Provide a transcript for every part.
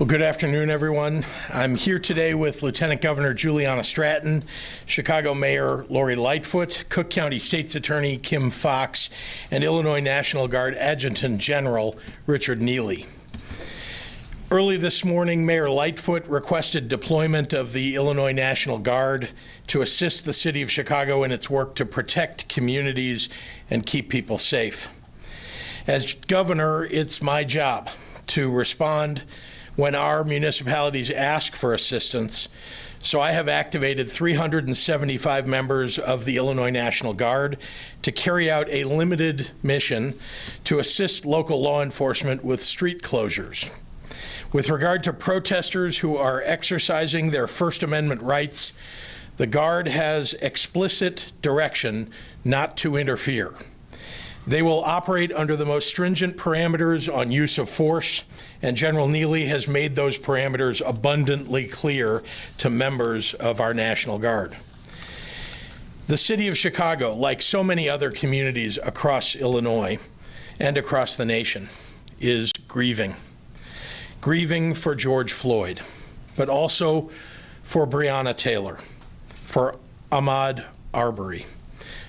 Well, good afternoon, everyone. I'm here today with Lieutenant Governor Juliana Stratton, Chicago Mayor Lori Lightfoot, Cook County State's Attorney Kim Fox, and Illinois National Guard Adjutant General Richard Neely. Early this morning, Mayor Lightfoot requested deployment of the Illinois National Guard to assist the city of Chicago in its work to protect communities and keep people safe. As governor, it's my job to respond when our municipalities ask for assistance, so I have activated 375 members of the Illinois National Guard to carry out a limited mission to assist local law enforcement with street closures. With regard to protesters who are exercising their First Amendment rights, the Guard has explicit direction not to interfere. They will operate under the most stringent parameters on use of force, and General Neely has made those parameters abundantly clear to members of our National Guard. The city of Chicago, like so many other communities across Illinois and across the nation, is grieving. Grieving for George Floyd, but also for Breonna Taylor, for Ahmaud Arbery,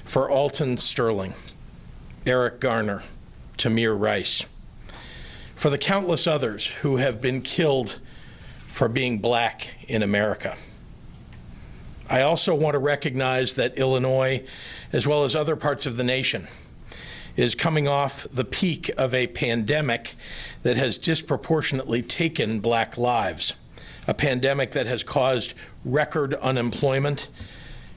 for Alton Sterling, Eric Garner, Tamir Rice, for the countless others who have been killed for being black in America. I also want to recognize that Illinois, as well as other parts of the nation, is coming off the peak of a pandemic that has disproportionately taken black lives, a pandemic that has caused record unemployment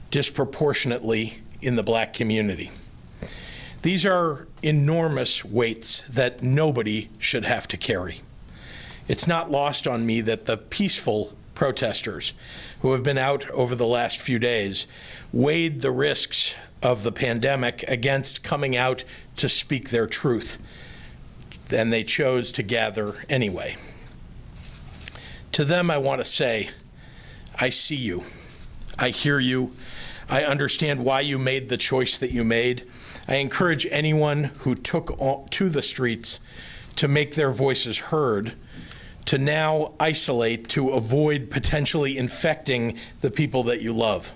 disproportionately in the black community. These are enormous weights that nobody should have to carry. It's not lost on me that the peaceful protesters who have been out over the last few days weighed the risks of the pandemic against coming out to speak their truth, and they chose to gather anyway. To them, I want to say, I see you, I hear you, I understand why you made the choice that you made. I encourage anyone who took to the streets to make their voices heard to now isolate to avoid potentially infecting the people that you love.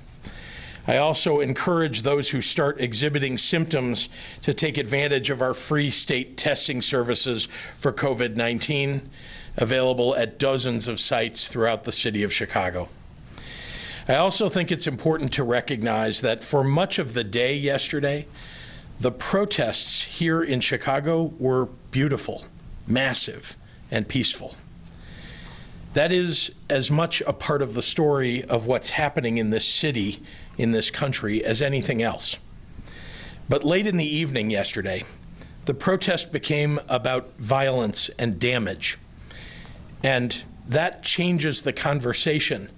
I also encourage those who start exhibiting symptoms to take advantage of our free state testing services for COVID-19, available at dozens of sites throughout the city of Chicago. I also think it's important to recognize that for much of the day yesterday, the protests here in Chicago were beautiful, massive, and peaceful. That is as much a part of the story of what's happening in this city, in this country, as anything else. But late in the evening yesterday, the protest became about violence and damage. And that changes the conversation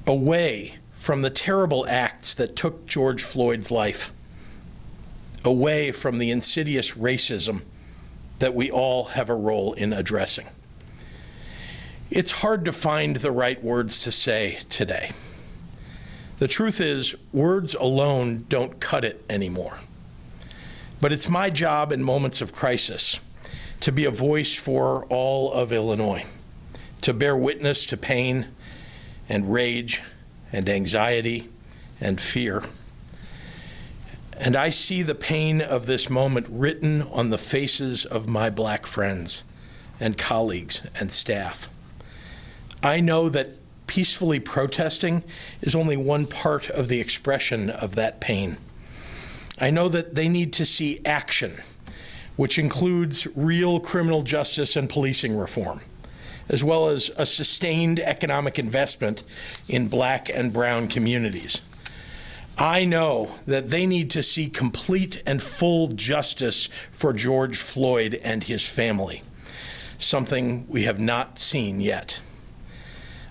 away from the terrible acts that took George Floyd's life, away from the insidious racism that we all have a role in addressing. It's hard to find the right words to say today. The truth is, words alone don't cut it anymore. But it's my job in moments of crisis to be a voice for all of Illinois, to bear witness to pain and rage and anxiety and fear. And I see the pain of this moment written on the faces of my black friends and colleagues and staff. I know that peacefully protesting is only one part of the expression of that pain. I know that they need to see action, which includes real criminal justice and policing reform, as well as a sustained economic investment in black and brown communities. I know that they need to see complete and full justice for George Floyd and his family, something we have not seen yet.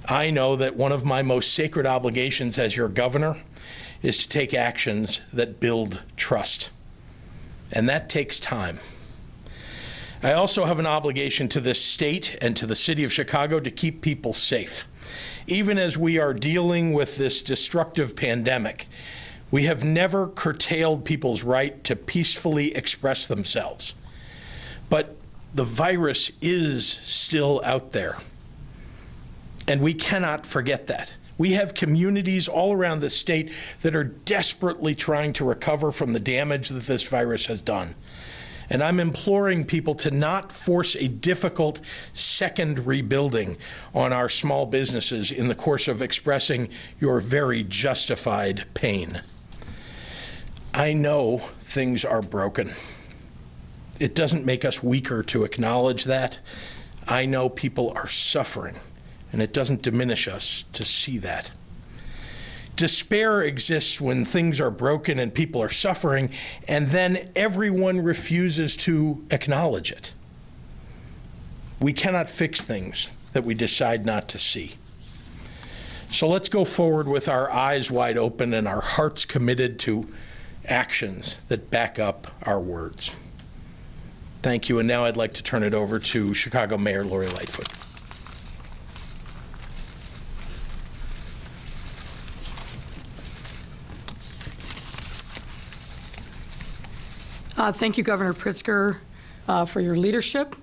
I know that one of my most sacred obligations as your governor is to take actions that build trust, and that takes time. I also have an obligation to this state and to the city of Chicago to keep people safe. Even as we are dealing with this destructive pandemic, we have never curtailed people's right to peacefully express themselves. But the virus is still out there. And we cannot forget that. We have communities all around the state that are desperately trying to recover from the damage that this virus has done. And I'm imploring people to not force a difficult second rebuilding on our small businesses in the course of expressing your very justified pain. I know things are broken. It doesn't make us weaker to acknowledge that. I know people are suffering, and it doesn't diminish us to see that. Despair exists when things are broken and people are suffering, and then everyone refuses to acknowledge it. We cannot fix things that we decide not to see. So let's go forward with our eyes wide open and our hearts committed to actions that back up our words. Thank you, and now I'd like to turn it over to Chicago Mayor Lori Lightfoot. Thank you, Governor Pritzker, for your leadership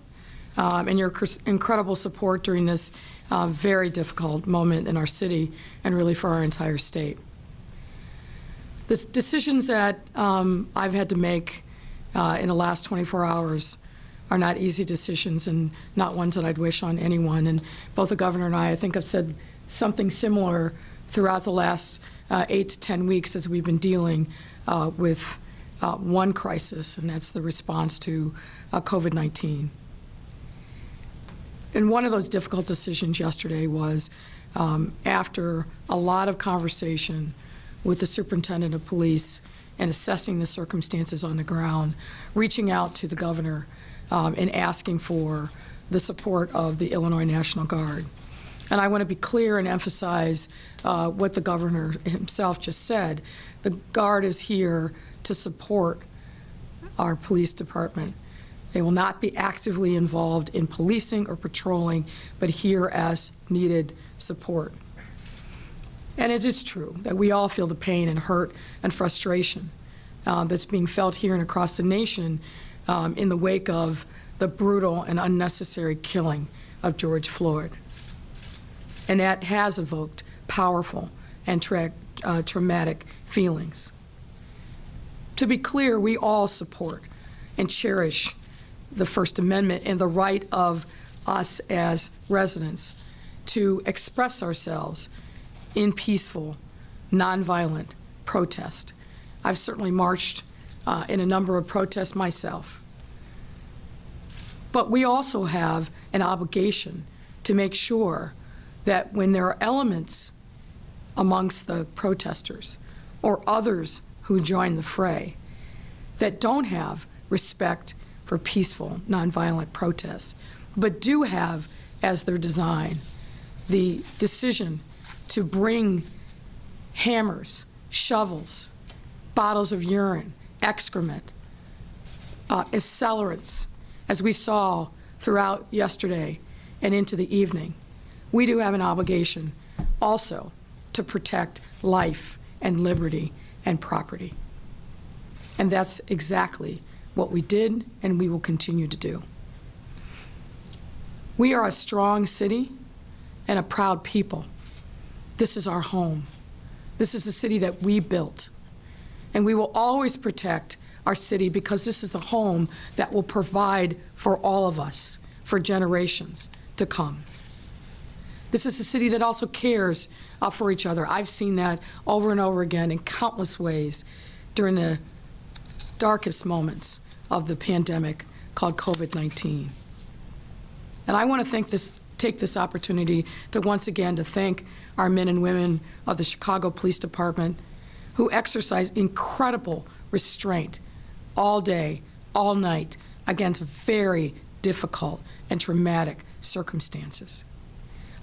and your incredible support during this very difficult moment in our city and really for our entire state. The decisions that I've had to make in the last 24 hours are not easy decisions and not ones that I'd wish on anyone. And both the governor and I think, have said something similar throughout the last 8 to 10 weeks as we've been dealing with one crisis, and that's the response to COVID-19. And one of those difficult decisions yesterday was after a lot of conversation with the superintendent of police and assessing the circumstances on the ground, reaching out to the governor and asking for the support of the Illinois National Guard. And I want to be clear and emphasize what the governor himself just said. The Guard is here to support our police department. They will not be actively involved in policing or patrolling, but here as needed support. And it is true that we all feel the pain and hurt and frustration that's being felt here and across the nation in the wake of the brutal and unnecessary killing of George Floyd. And that has evoked powerful and traumatic feelings. To be clear, we all support and cherish the First Amendment and the right of us as residents to express ourselves in peaceful, nonviolent protest. I've certainly marched in a number of protests myself. But we also have an obligation to make sure that when there are elements amongst the protesters or others who join the fray that don't have respect for peaceful, nonviolent protests, but do have as their design the decision to bring hammers, shovels, bottles of urine, excrement, accelerants, as we saw throughout yesterday and into the evening. We do have an obligation also to protect life and liberty and property. And that's exactly what we did and we will continue to do. We are a strong city and a proud people. This is our home. This is the city that we built. And we will always protect our city because this is the home that will provide for all of us for generations to come. This is a city that also cares for each other. I've seen that over and over again in countless ways during the darkest moments of the pandemic called COVID-19. And I want to take this opportunity to once again to thank our men and women of the Chicago Police Department who exercise incredible restraint all day, all night against very difficult and traumatic circumstances.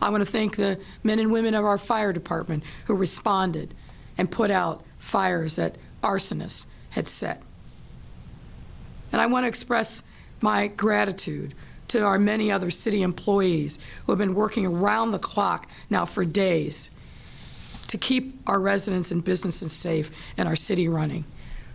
I want to thank the men and women of our fire department who responded and put out fires that arsonists had set. And I want to express my gratitude to our many other city employees who have been working around the clock now for days to keep our residents and businesses safe and our city running.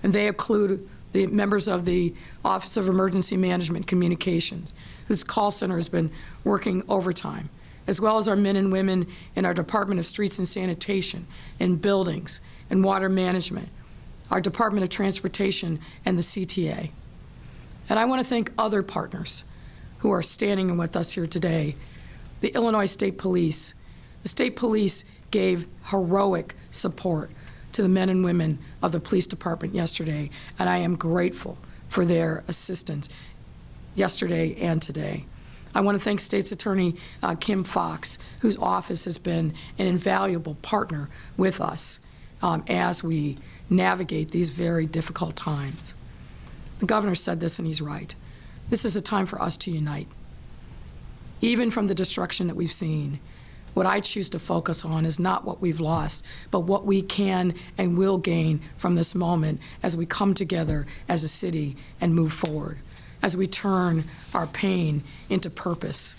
And they include the members of the Office of Emergency Management Communications, whose call center has been working overtime, as well as our men and women in our Department of Streets and Sanitation, in buildings, and water management, our Department of Transportation, and the CTA. And I want to thank other partners who are standing with us here today. The Illinois State Police. The State Police gave heroic support to the men and women of the police department yesterday, and I am grateful for their assistance yesterday and today. I want to thank State's Attorney Kim Fox, whose office has been an invaluable partner with us as we navigate these very difficult times. The governor said this, and he's right. This is a time for us to unite. Even from the destruction that we've seen, what I choose to focus on is not what we've lost, but what we can and will gain from this moment as we come together as a city and move forward, as we turn our pain into purpose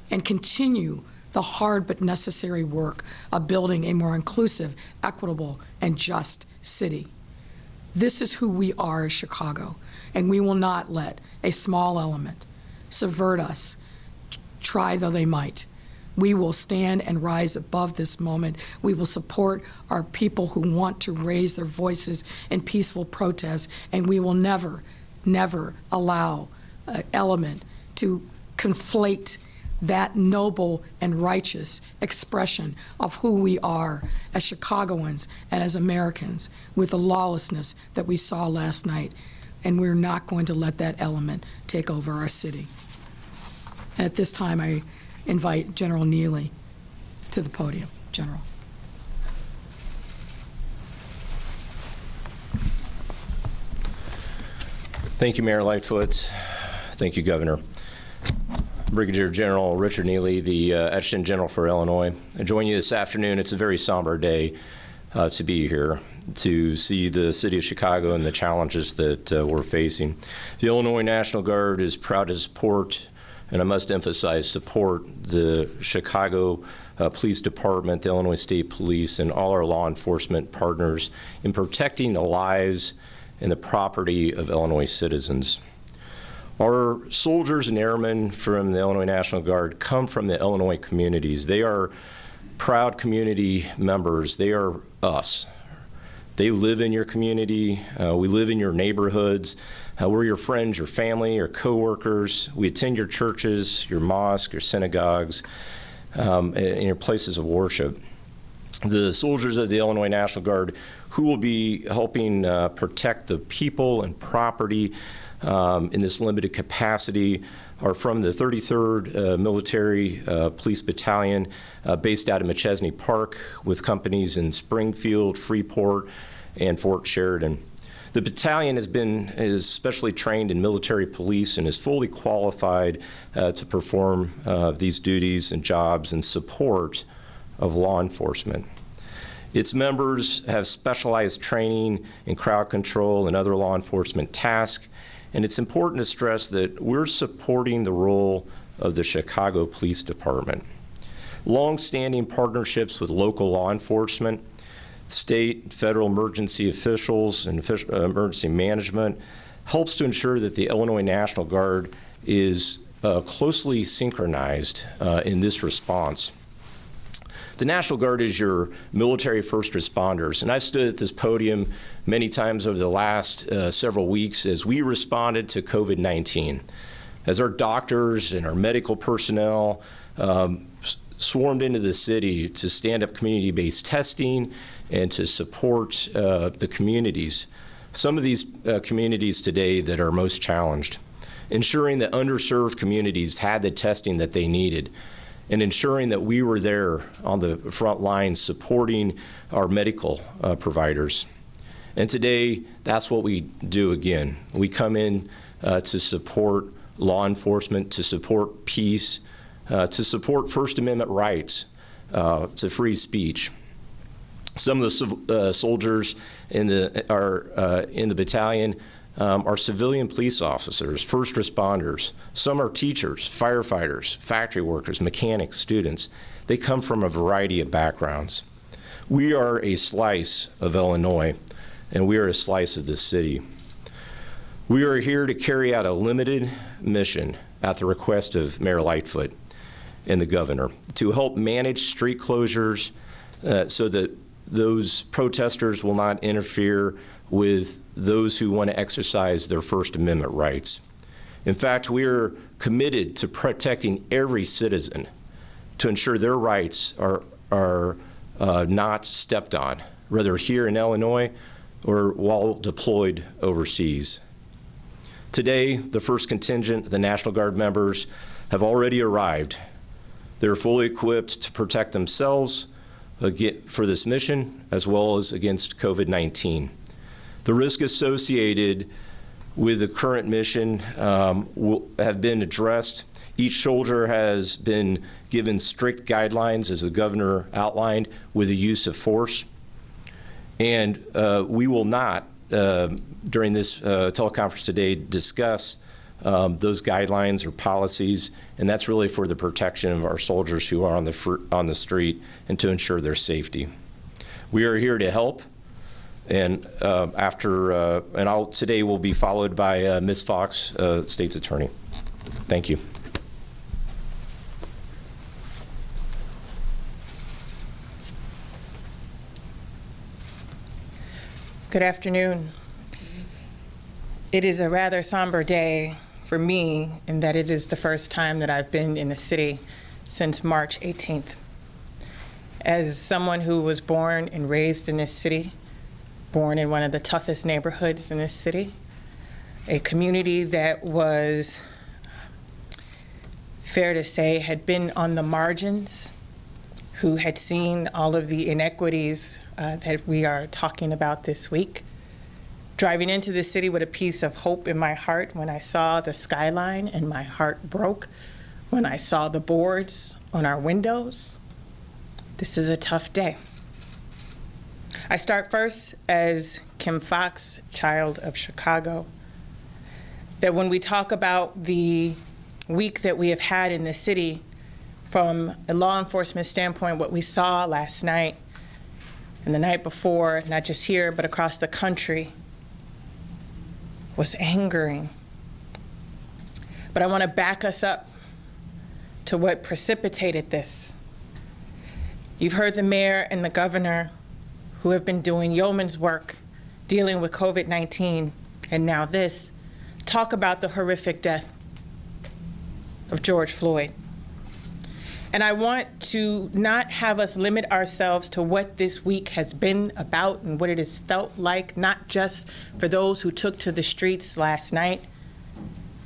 and continue the hard but necessary work of building a more inclusive, equitable, and just city. This is who we are as Chicago, and we will not let a small element subvert us, try though they might. We will stand and rise above this moment. We will support our people who want to raise their voices in peaceful protest, and we will never, never allow an element to conflate that noble and righteous expression of who we are as Chicagoans and as Americans with the lawlessness that we saw last night. And we're not going to let that element take over our city. And at this time, I invite General Neely to the podium. General. Thank you, Mayor Lightfoot. Thank you, Governor. Brigadier General Richard Neely, the Adjutant General for Illinois. I join you this afternoon. It's a very somber day to be here, to see the city of Chicago and the challenges that we're facing. The Illinois National Guard is proud to support, and I must emphasize, support the Chicago Police Department, the Illinois State Police, and all our law enforcement partners in protecting the lives and the property of Illinois citizens. Our soldiers and airmen from the Illinois National Guard come from the Illinois communities. They are proud community members. They are us. They live in your community. We live in your neighborhoods. We're your friends, your family, your coworkers. We attend your churches, your mosques, your synagogues, and your places of worship. The soldiers of the Illinois National Guard who will be helping protect the people and property in this limited capacity are from the 33rd Military Police Battalion based out of McChesney Park with companies in Springfield, Freeport, and Fort Sheridan. The battalion is specially trained in military police and is fully qualified to perform these duties and jobs in support of law enforcement. Its members have specialized training in crowd control and other law enforcement tasks. And it's important to stress that we're supporting the role of the Chicago Police Department. Long-standing partnerships with local law enforcement, state and federal emergency officials, and emergency management helps to ensure that the Illinois National Guard is closely synchronized in this response. The National Guard is your military first responders, and I've stood at this podium many times over the last several weeks as we responded to COVID-19. As our doctors and our medical personnel swarmed into the city to stand up community-based testing and to support the communities, some of these communities today that are most challenged, ensuring that underserved communities had the testing that they needed, and ensuring that we were there on the front lines supporting our medical providers. And today, that's what we do again. We come in to support law enforcement, to support peace, to support First Amendment rights, to free speech. Some of the soldiers in the battalion are civilian police officers, first responders. Some are teachers, firefighters, factory workers, mechanics, students. They come from a variety of backgrounds. We are a slice of Illinois, and we are a slice of this city. We are here to carry out a limited mission at the request of Mayor Lightfoot and the governor to help manage street closures so that those protesters will not interfere with those who want to exercise their First Amendment rights. In fact, we are committed to protecting every citizen to ensure their rights are not stepped on, whether here in Illinois or while deployed overseas. Today, the first contingent of the National Guard members have already arrived. They're fully equipped to protect themselves for this mission, as well as against COVID-19. The risk associated with the current mission have been addressed. Each soldier has been given strict guidelines, as the governor outlined, with the use of force. And we will not, during this teleconference today, discuss those guidelines or policies, and that's really for the protection of our soldiers who are on the street and to ensure their safety. We are here to help, and today will be followed by Ms. Fox, State's Attorney. Thank you. Good afternoon. It is a rather somber day for me in that it is the first time that I've been in the city since March 18th. As someone who was born and raised in this city, born in one of the toughest neighborhoods in this city, a community that was, fair to say, had been on the margins, who had seen all of the inequities that we are talking about this week. Driving into the city with a piece of hope in my heart when I saw the skyline and my heart broke when I saw the boards on our windows. This is a tough day. I start first as Kim Fox, child of Chicago, that when we talk about the week that we have had in the city, from a law enforcement standpoint, what we saw last night and the night before, not just here, but across the country, was angering. But I want to back us up to what precipitated this. You've heard the mayor and the governor, who have been doing yeoman's work dealing with COVID-19, and now this, talk about the horrific death of George Floyd. And I want to not have us limit ourselves to what this week has been about and what it has felt like, not just for those who took to the streets last night,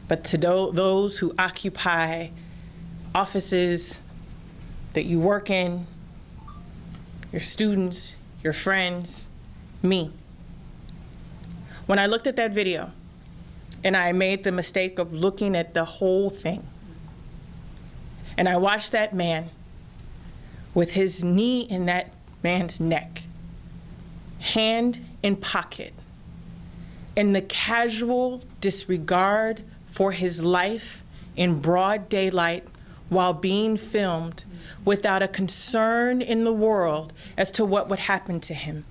but to those who occupy offices that you work in, your students, your friends, me. When I looked at that video, and I made the mistake of looking at the whole thing, and I watched that man with his knee in that man's neck, hand in pocket, and the casual disregard for his life in broad daylight while being filmed without a concern in the world as to what would happen to him.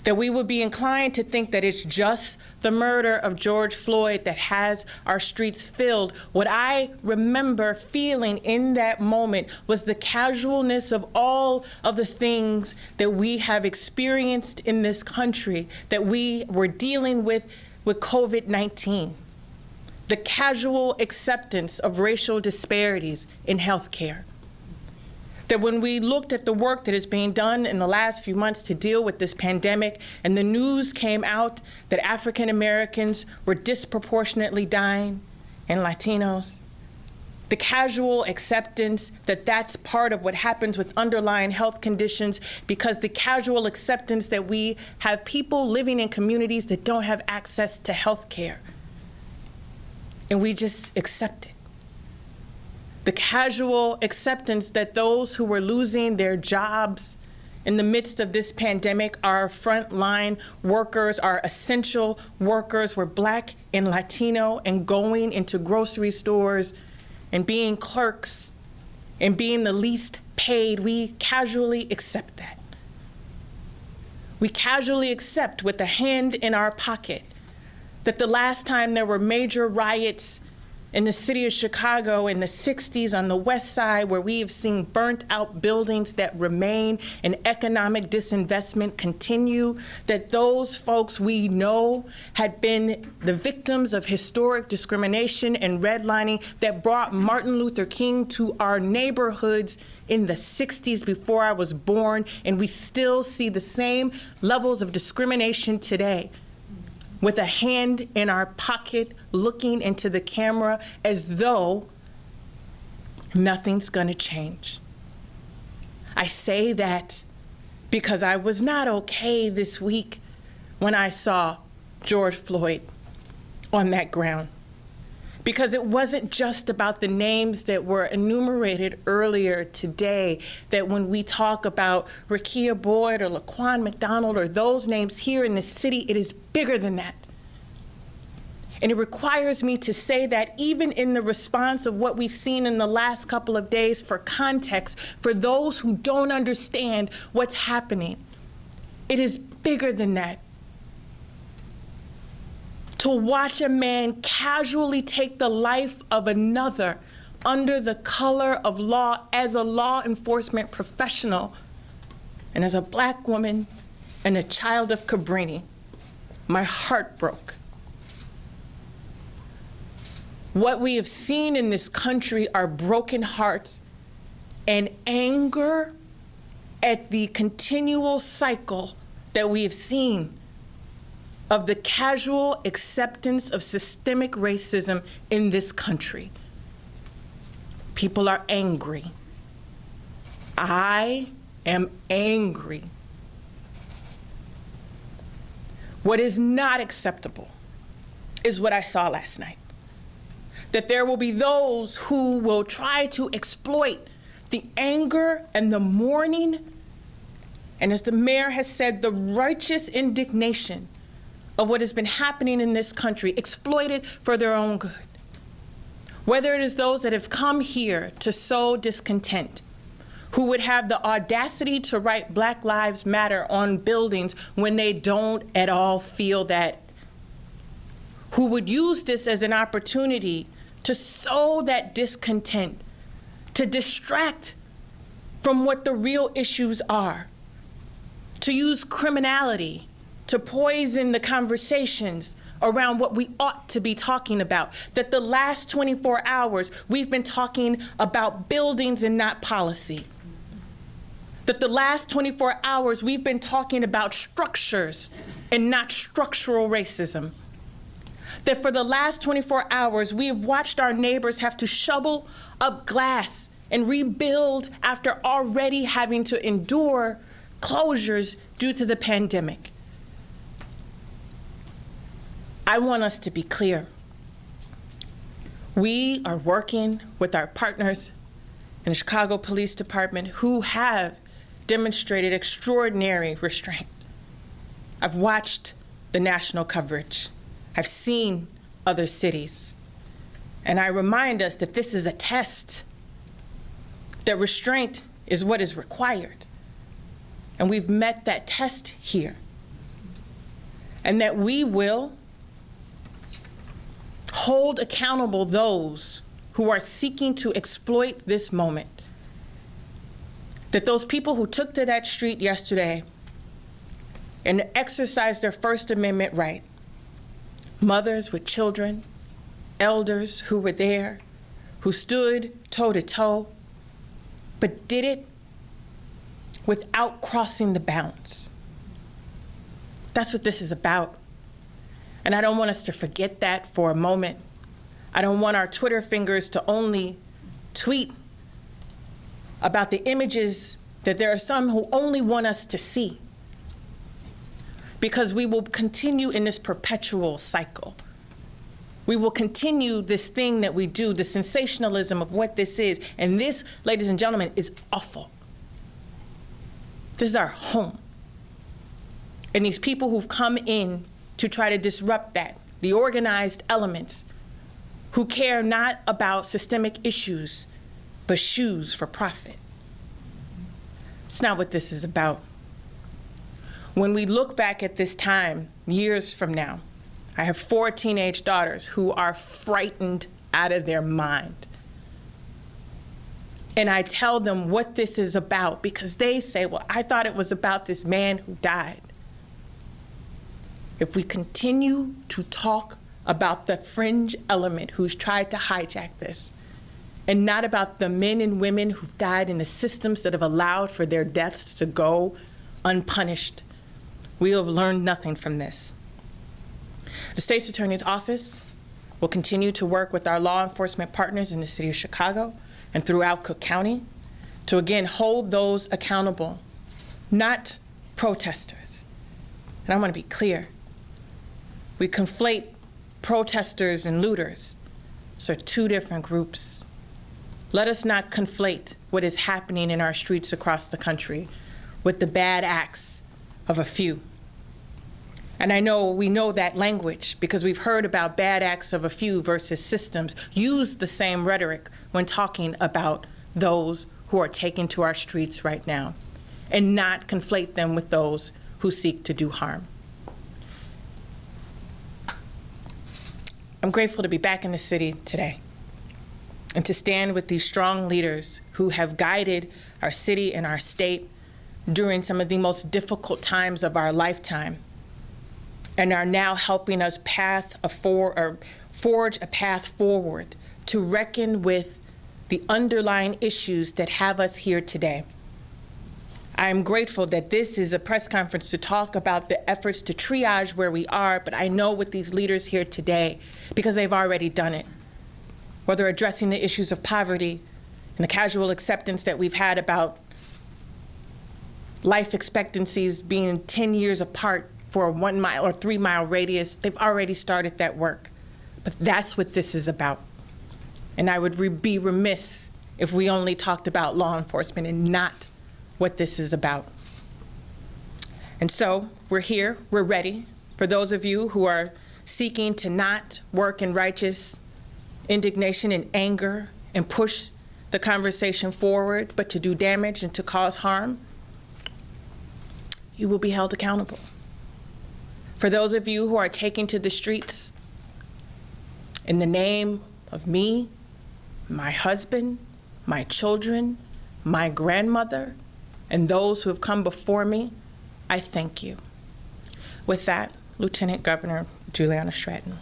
That we would be inclined to think that it's just the murder of George Floyd that has our streets filled. What I remember feeling in that moment was the casualness of all of the things that we have experienced in this country, that we were dealing with COVID-19. The casual acceptance of racial disparities in healthcare. That when we looked at the work that is being done in the last few months to deal with this pandemic, and the news came out that African Americans were disproportionately dying and Latinos, the casual acceptance that that's part of what happens with underlying health conditions, because the casual acceptance that we have people living in communities that don't have access to health care, and we just accept it. The casual acceptance that those who were losing their jobs in the midst of this pandemic are frontline workers, are essential workers, were Black and Latino, and going into grocery stores and being clerks and being the least paid. We casually accept that. We casually accept with a hand in our pocket That the last time there were major riots in the city of Chicago in the 60s on the west side, where we have seen burnt out buildings that remain and economic disinvestment continue, that those folks we know had been the victims of historic discrimination and redlining that brought Martin Luther King to our neighborhoods in the 60s before I was born, and we still see the same levels of discrimination today, with a hand in our pocket looking into the camera as though nothing's gonna change. I say that because I was not okay this week when I saw George Floyd on that ground. Because it wasn't just about the names that were enumerated earlier today, that when we talk about Rekia Boyd or Laquan McDonald or those names here in the city, it is bigger than that. And it requires me to say that even in the response of what we've seen in the last couple of days, for context, for those who don't understand what's happening, it is bigger than that. To watch a man casually take the life of another under the color of law as a law enforcement professional and as a Black woman and a child of Cabrini, my heart broke. What we have seen in this country are broken hearts and anger at the continual cycle that we have seen of the casual acceptance of systemic racism in this country. People are angry. I am angry. What is not acceptable is what I saw last night. That there will be those who will try to exploit the anger and the mourning, and as the mayor has said, the righteous indignation of what has been happening in this country, exploited for their own good. Whether it is those that have come here to sow discontent, who would have the audacity to write Black Lives Matter on buildings when they don't at all feel that, who would use this as an opportunity to sow that discontent, to distract from what the real issues are, to use criminality to poison the conversations around what we ought to be talking about. That the last 24 hours, we've been talking about buildings and not policy. That the last 24 hours, we've been talking about structures and not structural racism. That for the last 24 hours, we have watched our neighbors have to shovel up glass and rebuild after already having to endure closures due to the pandemic. I want us to be clear. We are working with our partners in the Chicago Police Department who have demonstrated extraordinary restraint. I've watched the national coverage. I've seen other cities. And I remind us that this is a test, that restraint is what is required. And we've met that test here. And that we will hold accountable those who are seeking to exploit this moment. That those people who took to that street yesterday and exercised their First Amendment right, mothers with children, elders who were there, who stood toe to toe, but did it without crossing the bounds. That's what this is about. And I don't want us to forget that for a moment. I don't want our Twitter fingers to only tweet about the images that there are some who only want us to see, because we will continue in this perpetual cycle. We will continue this thing that we do, the sensationalism of what this is. And this, ladies and gentlemen, is awful. This is our home. And these people who've come in to try to disrupt that, the organized elements who care not about systemic issues, but shoes for profit. It's not what this is about. When we look back at this time, years from now, I have 4 teenage daughters who are frightened out of their mind. And I tell them what this is about because they say, well, I thought it was about this man who died. If we continue to talk about the fringe element who's tried to hijack this, and not about the men and women who've died in the systems that have allowed for their deaths to go unpunished, we have learned nothing from this. The State's Attorney's Office will continue to work with our law enforcement partners in the city of Chicago and throughout Cook County to again hold those accountable, not protesters. And I want to be clear. We conflate protesters and looters. Those are 2 different groups. Let us not conflate what is happening in our streets across the country with the bad acts of a few. And I know we know that language because we've heard about bad acts of a few versus systems use the same rhetoric when talking about those who are taken to our streets right now, and not conflate them with those who seek to do harm. I'm grateful to be back in the city today and to stand with these strong leaders who have guided our city and our state during some of the most difficult times of our lifetime and are now helping us forge a path forward to reckon with the underlying issues that have us here today. I am grateful that this is a press conference to talk about the efforts to triage where we are, but I know with these leaders here today, because they've already done it, whether addressing the issues of poverty and the casual acceptance that we've had about life expectancies being 10 years apart for a 1 mile or 3 mile radius, they've already started that work. But that's what this is about. And I would be remiss if we only talked about law enforcement and not what this is about. And so we're here, we're ready. For those of you who are seeking to not work in righteous indignation and anger and push the conversation forward, but to do damage and to cause harm, you will be held accountable. For those of you who are taking to the streets in the name of me, my husband, my children, my grandmother, and those who have come before me, I thank you. With that, Lieutenant Governor Juliana Stratton.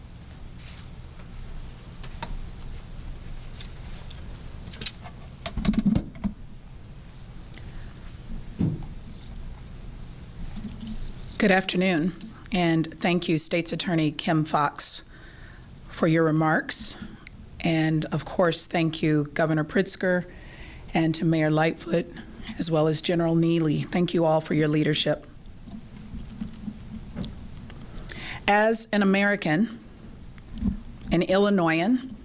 Good afternoon, and thank you, State's Attorney Kim Foxx, for your remarks. And of course, thank you, Governor Pritzker, and to Mayor Lightfoot, as well as General Neely. Thank you all for your leadership. As an American, an Illinoisan,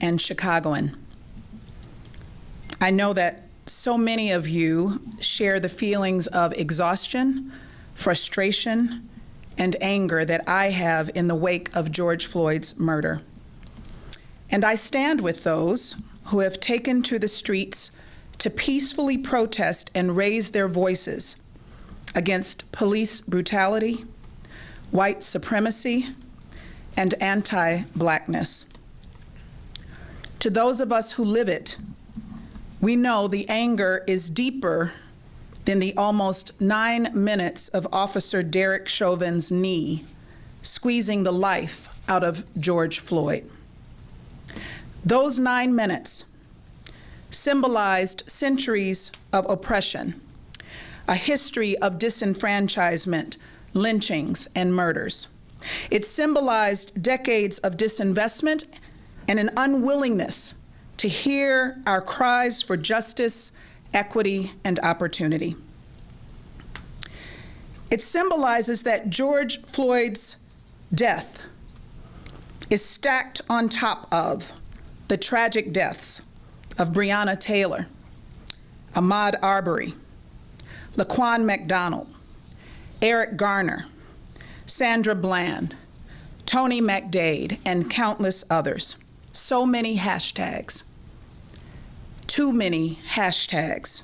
and Chicagoan, I know that so many of you share the feelings of exhaustion, frustration, and anger that I have in the wake of George Floyd's murder. And I stand with those who have taken to the streets to peacefully protest and raise their voices against police brutality, white supremacy, and anti-Blackness. To those of us who live it, we know the anger is deeper than the almost 9 minutes of Officer Derek Chauvin's knee squeezing the life out of George Floyd. Those 9 minutes symbolized centuries of oppression, a history of disenfranchisement, lynchings, and murders. It symbolized decades of disinvestment and an unwillingness to hear our cries for justice, equity, and opportunity. It symbolizes that George Floyd's death is stacked on top of the tragic deaths of Breonna Taylor, Ahmaud Arbery, Laquan McDonald, Eric Garner, Sandra Bland, Tony McDade, and countless others. So many hashtags. Too many hashtags.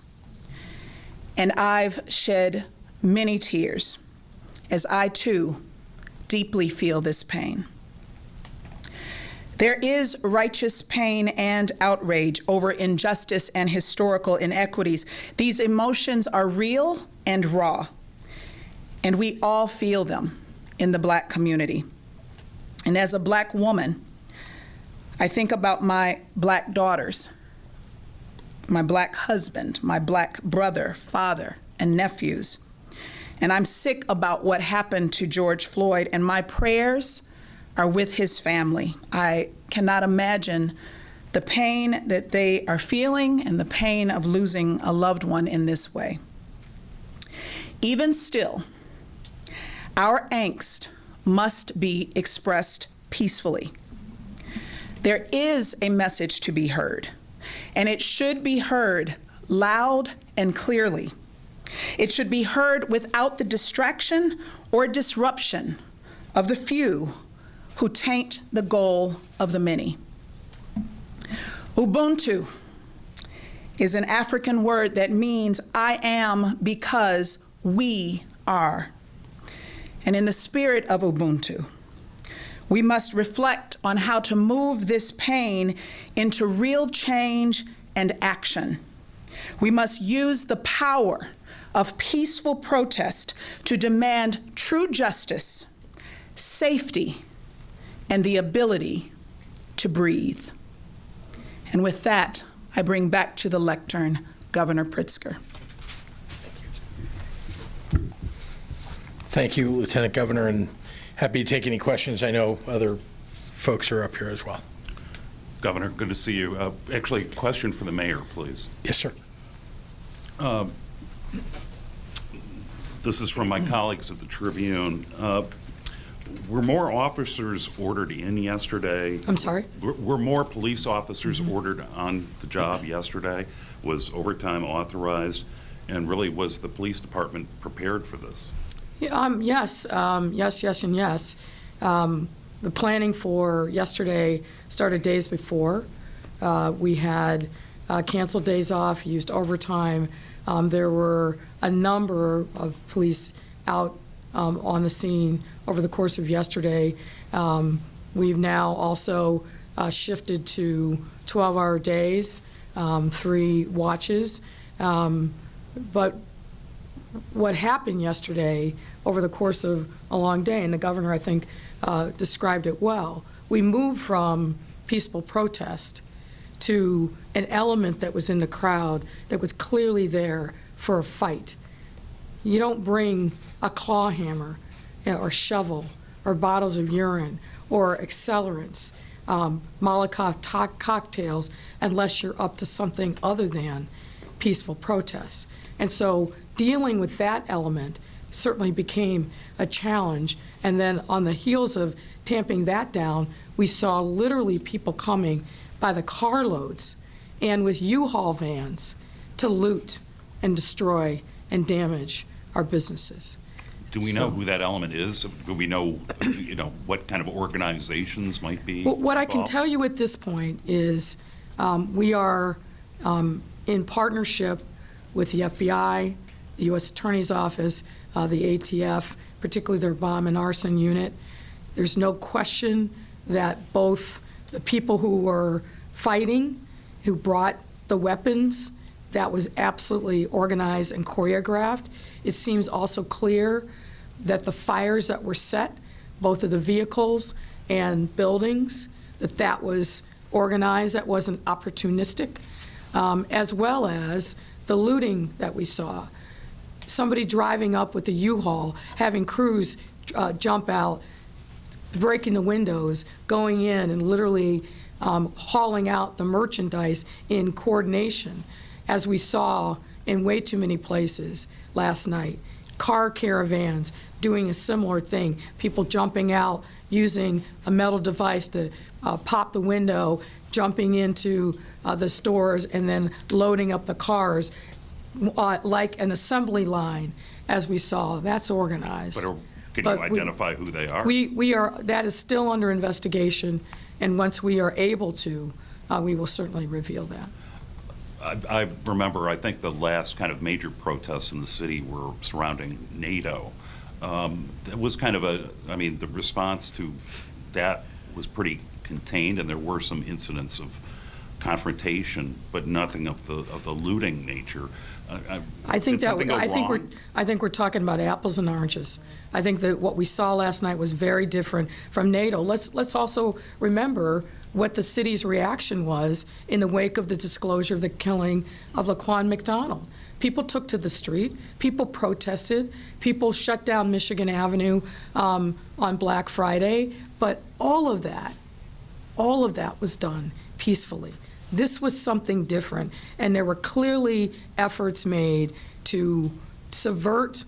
And I've shed many tears as I too deeply feel this pain. There is righteous pain and outrage over injustice and historical inequities. These emotions are real and raw, and we all feel them in the Black community. And as a Black woman, I think about my Black daughters, my Black husband, my Black brother, father, and nephews. And I'm sick about what happened to George Floyd, and my prayers are with his family. I cannot imagine the pain that they are feeling and the pain of losing a loved one in this way. Even still, our angst must be expressed peacefully. There is a message to be heard, and it should be heard loud and clearly. It should be heard without the distraction or disruption of the few who taint the goal of the many. Ubuntu is an African word that means I am because we are. And in the spirit of Ubuntu, we must reflect on how to move this pain into real change and action. We must use the power of peaceful protest to demand true justice, safety, and the ability to breathe. And with that, I bring back to the lectern Governor Pritzker. Thank you, Lieutenant Governor, and happy to take any questions. I know other folks are up here as well. Governor, good to see you. Actually, a question for the mayor, please. Yes, sir. This is from my colleagues at the Tribune. Were more officers ordered in yesterday? I'm sorry? Were more police officers ordered on the job yesterday? Was overtime authorized? And really, was the police department prepared for this? Yeah, yes, yes, and yes. The planning for yesterday started days before. We had canceled days off, used overtime. There were a number of police out on the scene over the course of yesterday. We've now also shifted to 12-hour days, 3 watches. But what happened yesterday over the course of a long day, and the governor, I think, described it well, we moved from peaceful protest to an element that was in the crowd that was clearly there for a fight. You don't bring a claw hammer or shovel or bottles of urine or accelerants, Molotov cocktails, unless you're up to something other than peaceful protests. And so dealing with that element certainly became a challenge. And then on the heels of tamping that down, we saw literally people coming by the carloads and with U-Haul vans to loot and destroy and damage our businesses. Do we know who that element is? Do we know, what kind of organizations might be Well, what I can involved? tell you at this point is we are in partnership with the FBI, the U.S. Attorney's Office, the ATF, particularly their bomb and arson unit. There's no question that both the people who were fighting, who brought the weapons, that was absolutely organized and choreographed. It seems also clear that the fires that were set, both of the vehicles and buildings, that was organized, that wasn't opportunistic, as well as the looting that we saw. Somebody driving up with a U-Haul, having crews jump out, breaking the windows, going in and literally hauling out the merchandise in coordination, as we saw in way too many places last night. Car caravans doing a similar thing, people jumping out, using a metal device to pop the window, jumping into the stores and then loading up the cars like an assembly line, as we saw. That's organized. Can you identify who they are? We are, that is still under investigation, and once we are able to, we will certainly reveal that. I remember, I think the last kind of major protests in the city were surrounding NATO. That was kind of the response to that was pretty contained, and there were some incidents of confrontation, but nothing of the looting nature. I think Did something go wrong? I think we're talking about apples and oranges. I think that what we saw last night was very different from NATO. Let's also remember what the city's reaction was in the wake of the disclosure of the killing of Laquan McDonald. People took to the street, people protested, people shut down Michigan Avenue on Black Friday, but all of that was done peacefully. This was something different, and there were clearly efforts made to subvert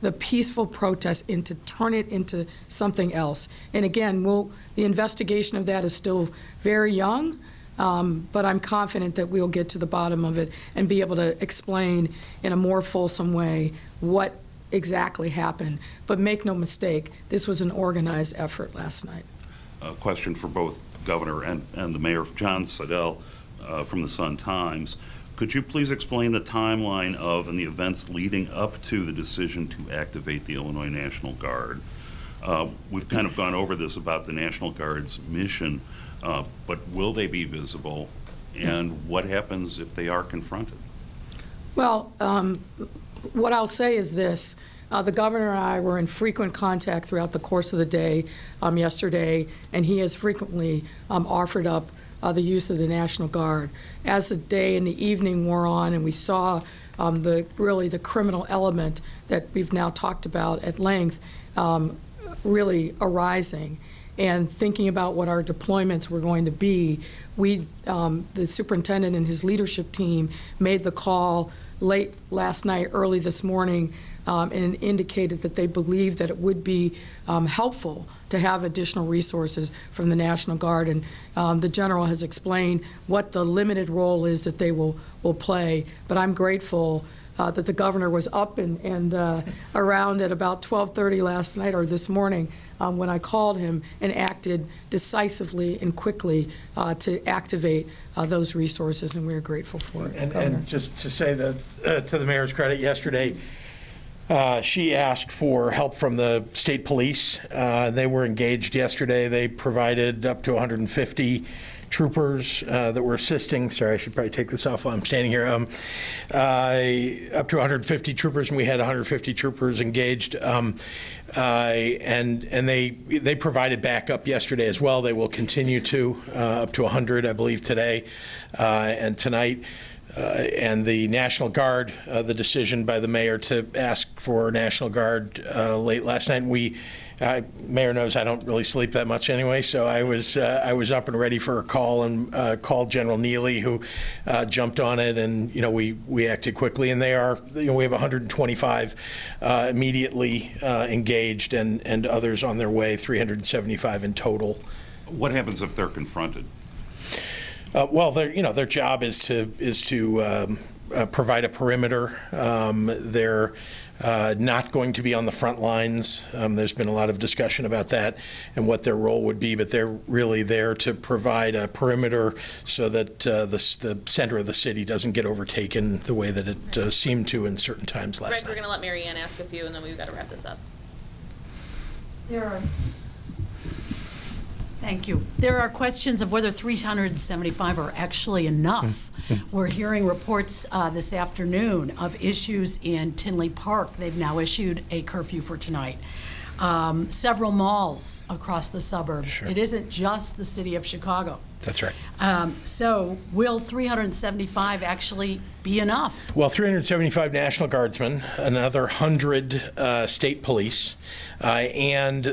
the peaceful protest and to turn it into something else. And again, the investigation of that is still very young, but I'm confident that we'll get to the bottom of it and be able to explain in a more fulsome way what exactly happened. But make no mistake, this was an organized effort last night. A question for both Governor and the Mayor, John Sidell from the Sun-Times. Could you please explain the timeline of and the events leading up to the decision to activate the Illinois National Guard? We've kind of gone over this about the National Guard's mission, but will they be visible, and what happens if they are confronted? Well, what I'll say is this. The governor and I were in frequent contact throughout the course of the day yesterday, and he has frequently offered up the use of the National Guard. As the day and the evening wore on and we saw the criminal element that we've now talked about at length really arising, and thinking about what our deployments were going to be, the superintendent and his leadership team made the call late last night, early this morning, and indicated that they believed that it would be helpful to have additional resources from the National Guard. And the general has explained what the limited role is that they will play. But I'm grateful that the governor was up and around at about 12:30 last night or this morning when I called him, and acted decisively and quickly to activate those resources, and we're grateful for it. And just to say that to the mayor's credit, yesterday she asked for help from the state police. They were engaged yesterday. They provided up to 150 troopers that were assisting. Sorry, I should probably take this off while I'm standing here. Up to 150 troopers, and we had 150 troopers engaged. And they provided backup yesterday as well. They will continue to up to 100, I believe, today and tonight. And the National Guard, the decision by the mayor to ask for National Guard late last night. Mayor knows I don't really sleep that much anyway, so I was up and ready for a call, and called General Neely, who jumped on it, and we acted quickly. And they are, we have 125 immediately engaged, and others on their way, 375 in total. What happens if they're confronted? Well, their job is to provide a perimeter. They're not going to be on the front lines. There's been a lot of discussion about that and what their role would be, but they're really there to provide a perimeter so that the center of the city doesn't get overtaken the way that it seemed to in certain times last Greg, night. we're going to let Mary Ann ask a few, and then we've got to wrap this up. Thank you. There are questions of whether 375 are actually enough. We're hearing reports this afternoon of issues in Tinley Park. They've now issued a curfew for tonight. Several malls across the suburbs. Sure. It isn't just the city of Chicago. That's right. So will 375 actually be enough? Well, 375 National Guardsmen, another 100 state police, and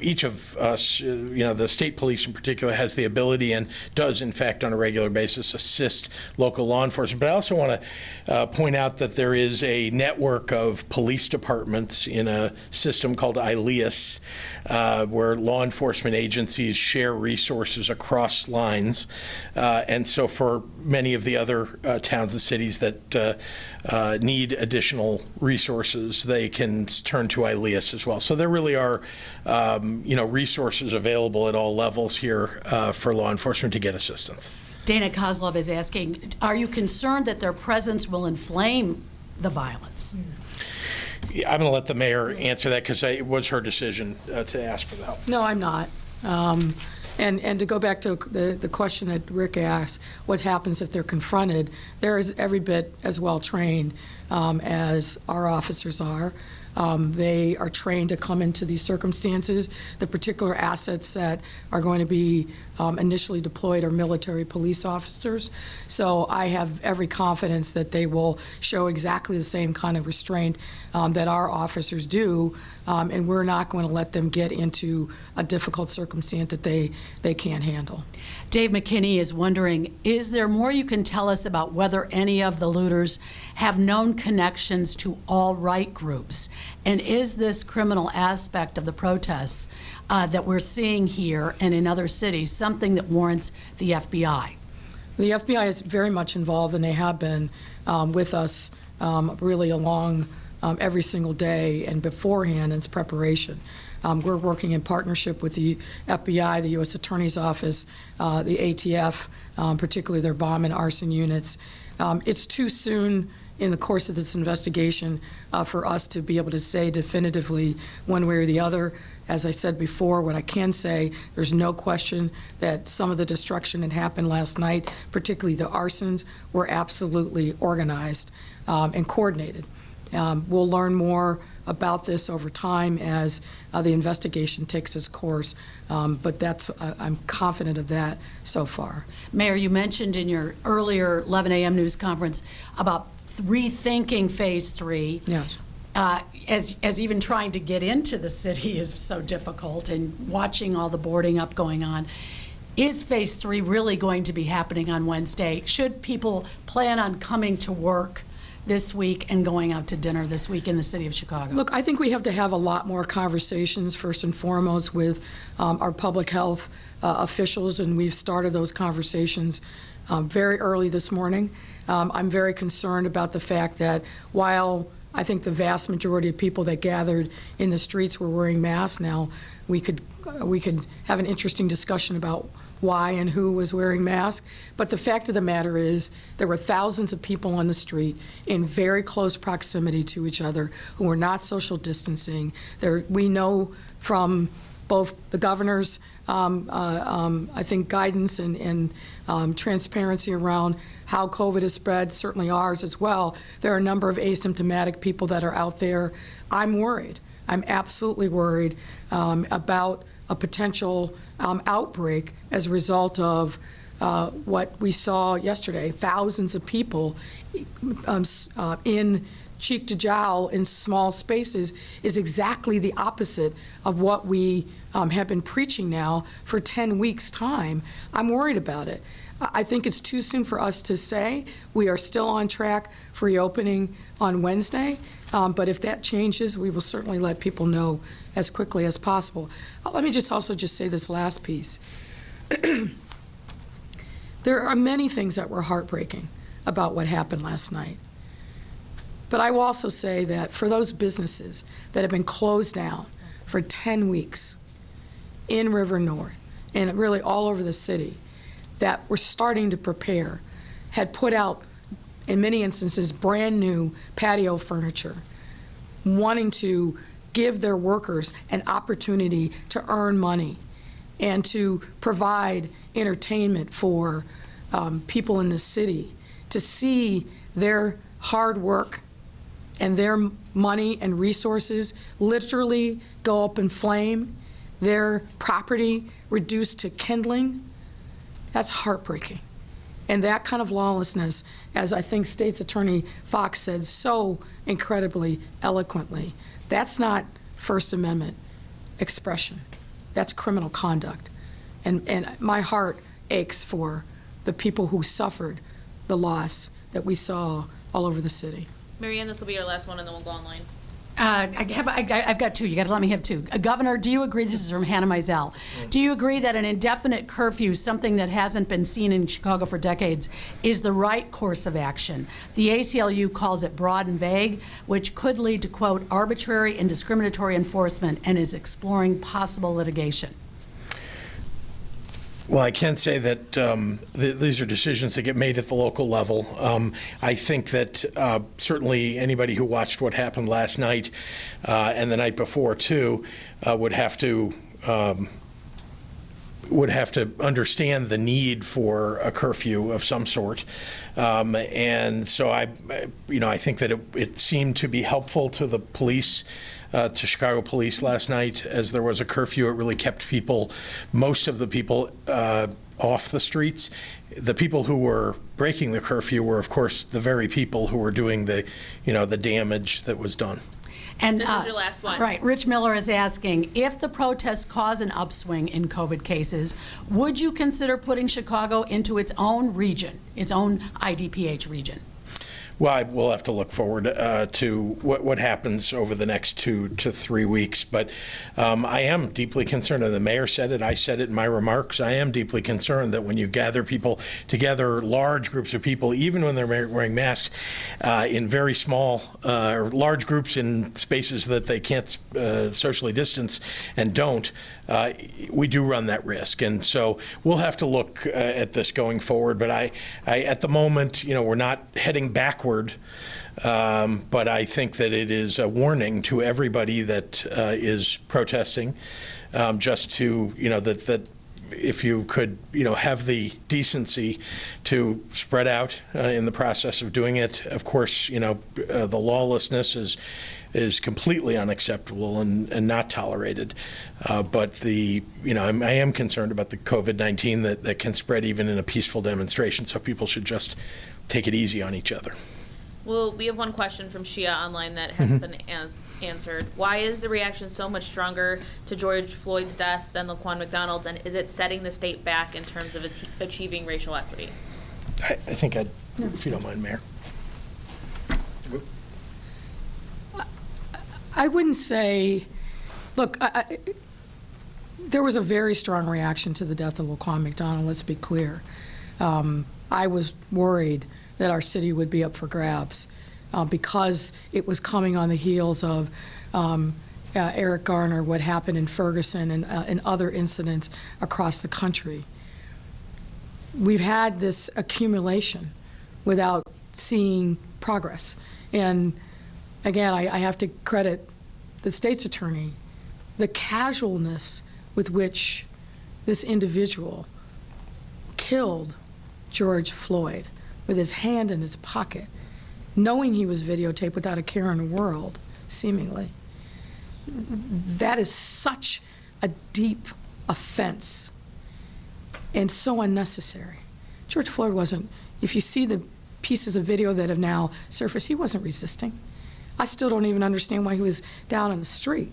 each of us, the state police in particular, has the ability and does, in fact, on a regular basis, assist local law enforcement. But I also want to point out that there is a network of police departments in a system called ILEAS, where law enforcement agencies share resources across lines. And so for many of the other towns and cities that need additional resources, they can turn to ILEAS as well. So there really are, resources available at all levels here for law enforcement to get assistance. Dana Kozlov is asking, are you concerned that their presence will inflame the violence? I'm going to let the mayor answer that because it was her decision to ask for the help. No, I'm not. And to go back to the question that Rick asked, what happens if they're confronted, they're every bit as well trained as our officers are. They are trained to come into these circumstances. The particular assets that are going to be initially deployed are military police officers. So I have every confidence that they will show exactly the same kind of restraint that our officers do, and we're not going to let them get into a difficult circumstance that they can't handle. Dave McKinney is wondering, is there more you can tell us about whether any of the looters have known connections to alt-right groups? And is this criminal aspect of the protests that we're seeing here and in other cities something that warrants the FBI? The FBI is very much involved, and they have been with us really along every single day and beforehand in its preparation. We're working in partnership with the FBI, the U.S. Attorney's Office, the ATF, particularly their bomb and arson units. It's too soon in the course of this investigation for us to be able to say definitively one way or the other. As I said before, what I can say, there's no question that some of the destruction that happened last night, particularly the arsons, were absolutely organized and coordinated. We'll learn more about this over time as the investigation takes its course, but I'm confident of that so far. Mayor, you mentioned in your earlier 11 a.m. news conference about rethinking Phase 3. Yes. As even trying to get into the city is so difficult, and watching all the boarding up going on. Is Phase 3 really going to be happening on Wednesday? Should people plan on coming to work this week and going out to dinner this week in the city of Chicago? Look, I think we have to have a lot more conversations, first and foremost, with our public health officials, and we've started those conversations very early this morning. I'm very concerned about the fact that while I think the vast majority of people that gathered in the streets were wearing masks, now we could have an interesting discussion about why and who was wearing masks. But the fact of the matter is there were thousands of people on the street in very close proximity to each other who were not social distancing. We know from both the governor's, I think, guidance and transparency around how COVID is spread, certainly ours as well. There are a number of asymptomatic people that are out there. I'm worried. I'm absolutely worried about a potential outbreak as a result of what we saw yesterday. Thousands of people in cheek to jowl in small spaces is exactly the opposite of what we have been preaching now for 10 weeks' time. I'm worried about it. I think it's too soon for us to say. We are still on track for reopening on Wednesday, but if that changes, we will certainly let people know as quickly as possible. Let me also say this last piece. There are many things that were heartbreaking about what happened last night. But I will also say that for those businesses that have been closed down for 10 weeks in River North and really all over the city, that were starting to prepare, had put out, in many instances, brand new patio furniture, wanting to give their workers an opportunity to earn money and to provide entertainment for people in the city, to see their hard work and their money and resources literally go up in flame, their property reduced to kindling. That's heartbreaking. And that kind of lawlessness, as I think State's Attorney Fox said so incredibly eloquently, that's not First Amendment expression. That's criminal conduct. And my heart aches for the people who suffered the loss that we saw all over the city. Marianne, this will be your last one, and then we'll go online. I've got two. You got to let me have two. Governor, do you agree, this is from Hannah Mizell, do you agree that an indefinite curfew, something that hasn't been seen in Chicago for decades, is the right course of action? The ACLU calls it broad and vague, which could lead to, quote, arbitrary and discriminatory enforcement, and is exploring possible litigation. Well, I can say that these are decisions that get made at the local level. I think that certainly anybody who watched what happened last night and the night before, too, would have to understand the need for a curfew of some sort. And so I think that it seemed to be helpful to the police, to Chicago police last night, as there was a curfew. It really kept most of the people off the streets. The people who were breaking the curfew were, of course, the very people who were doing the damage that was done. And This is your last one. Right. Rich Miller is asking, if the protests cause an upswing in COVID cases, would you consider putting Chicago into its own region, its own IDPH region? Well, we'll have to look forward to what happens over the next 2 to 3 weeks. But I am deeply concerned, and the mayor said it, I said it in my remarks, I am deeply concerned that when you gather people together, large groups of people, even when they're wearing masks, in very small or large groups in spaces that they can't socially distance and don't, we do run that risk. And so we'll have to look at this going forward. But I at the moment, we're not heading backward. But I think that it is a warning to everybody that is protesting, just to, that if you could, have the decency to spread out in the process of doing it. Of course, the lawlessness is completely unacceptable and not tolerated. But I am concerned about the COVID-19 that can spread even in a peaceful demonstration. So people should just take it easy on each other. Well, we have one question from Shia online that has been answered. Why is the reaction so much stronger to George Floyd's death than Laquan McDonald's, and is it setting the state back in terms of achieving racial equity? I think if you don't mind, Mayor. I wouldn't say, look, there was a very strong reaction to the death of Laquan McDonald, let's be clear. I was worried that our city would be up for grabs because it was coming on the heels of Eric Garner, what happened in Ferguson and other incidents across the country. We've had this accumulation without seeing progress. And again, I have to credit the state's attorney, the casualness with which this individual killed George Floyd with his hand in his pocket, knowing he was videotaped without a care in the world, seemingly. That is such a deep offense and so unnecessary. George Floyd wasn't, if you see the pieces of video that have now surfaced, he wasn't resisting. I still don't even understand why he was down on the street,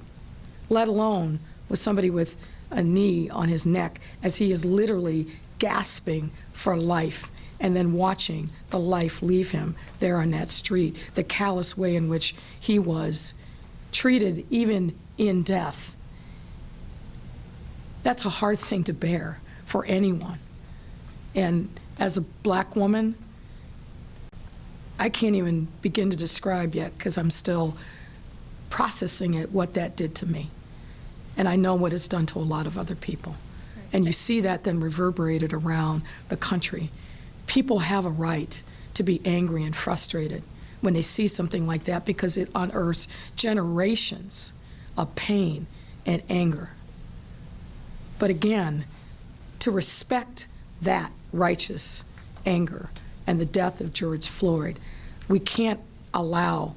let alone with somebody with a knee on his neck as he is literally gasping for life and then watching the life leave him there on that street, the callous way in which he was treated even in death. That's a hard thing to bear for anyone. And as a black woman, I can't even begin to describe yet because I'm still processing it, what that did to me. And I know what it's done to a lot of other people. And you see that then reverberated around the country. People have a right to be angry and frustrated when they see something like that because it unearths generations of pain and anger. But again, to respect that righteous anger and the death of George Floyd, we can't allow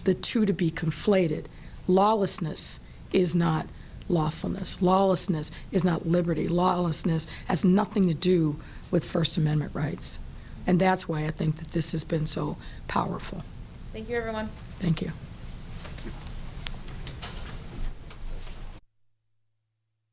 the two to be conflated. Lawlessness is not lawfulness. Lawlessness is not liberty. Lawlessness has nothing to do with First Amendment rights. And that's why I think that this has been so powerful. Thank you, everyone. Thank you.